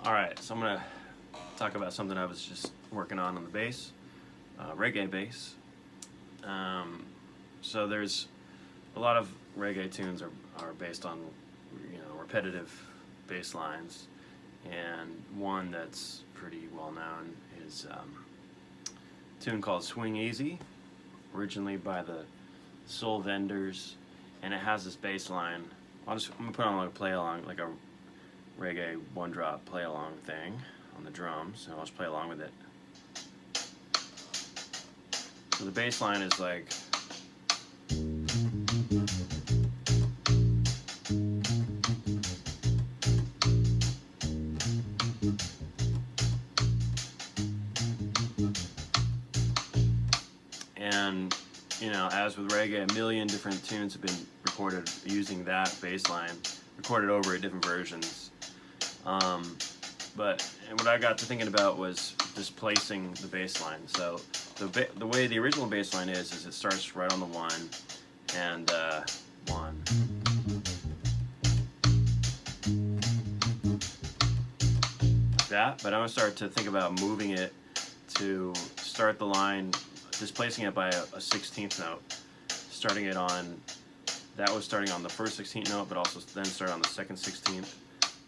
Alright, so I'm going to talk about something I was just working on the bass, reggae bass. So there's a lot of reggae tunes are based on, repetitive bass lines, and one that's pretty well known is a tune called Swing Easy, originally by the Soul Vendors, and it has this bass line. I'm gonna put on like a play along, like a reggae one drop play along thing on the drums, and I'll just play along with it. So the bass line is like, and as with reggae, a million different tunes have been recorded using that bass line, recorded over at different versions. But what I got to thinking about was displacing the bass line. So the way the original bass line is it starts right on the one, and one. Like that. But I'm going to start to think about moving it to start the line, displacing it by a 16th note, starting it on, that was starting on the first 16th note, but also then start on the second 16th,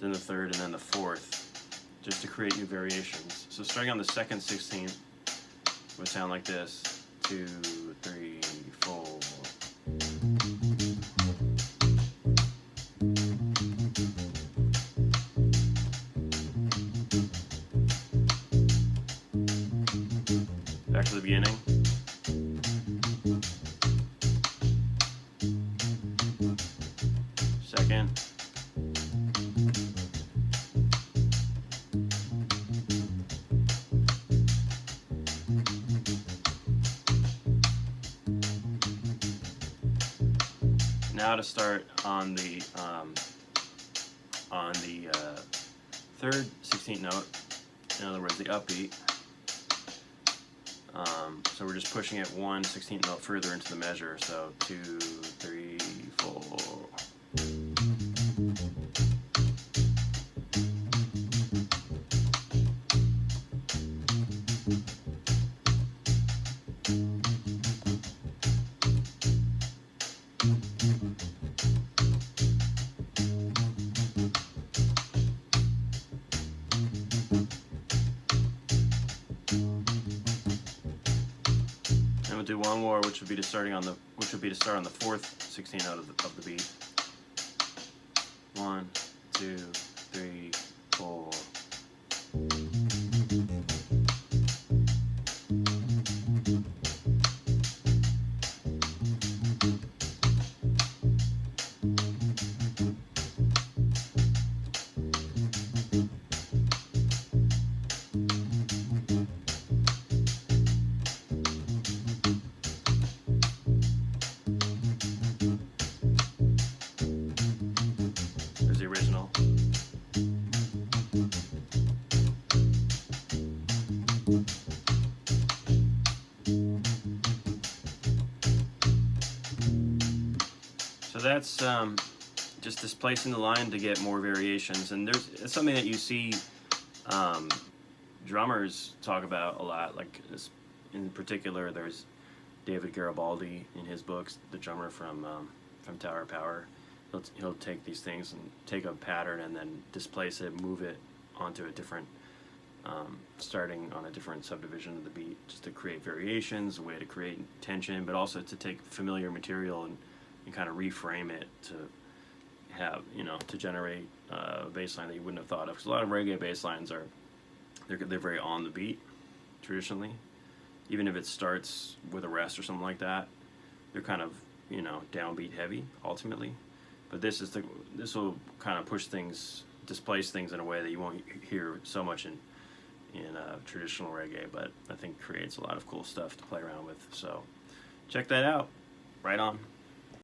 then the third, and then the fourth, just to create new variations. So starting on the second 16th would sound like this: 2, 3, 4. Back to the beginning. Second. Now to start on the third 16th note, in other words, the upbeat. So we're just pushing it 1 16th note further into the measure. So 2, 3, 4. And we'll do one more, which would be to start on the fourth 16th note of the beat. 1, 2, 3, 4. There's the original. So that's just displacing the line to get more variations, and it's something that you see drummers talk about a lot. Like in particular, there's David Garibaldi in his books, the drummer from Tower of Power. He'll take these things and take a pattern and then displace it, move it onto a different, starting on a different subdivision of the beat, just to create variations, a way to create tension, but also to take familiar material and kind of reframe it to have, to generate a bass line that you wouldn't have thought of. Because a lot of reggae bass lines they're very on the beat, traditionally. Even if it starts with a rest or something like that, they're kind of, downbeat heavy, ultimately. But this will kind of push things, displace things in a way that you won't hear so much in traditional reggae, but I think creates a lot of cool stuff to play around with. So check that out. Right on.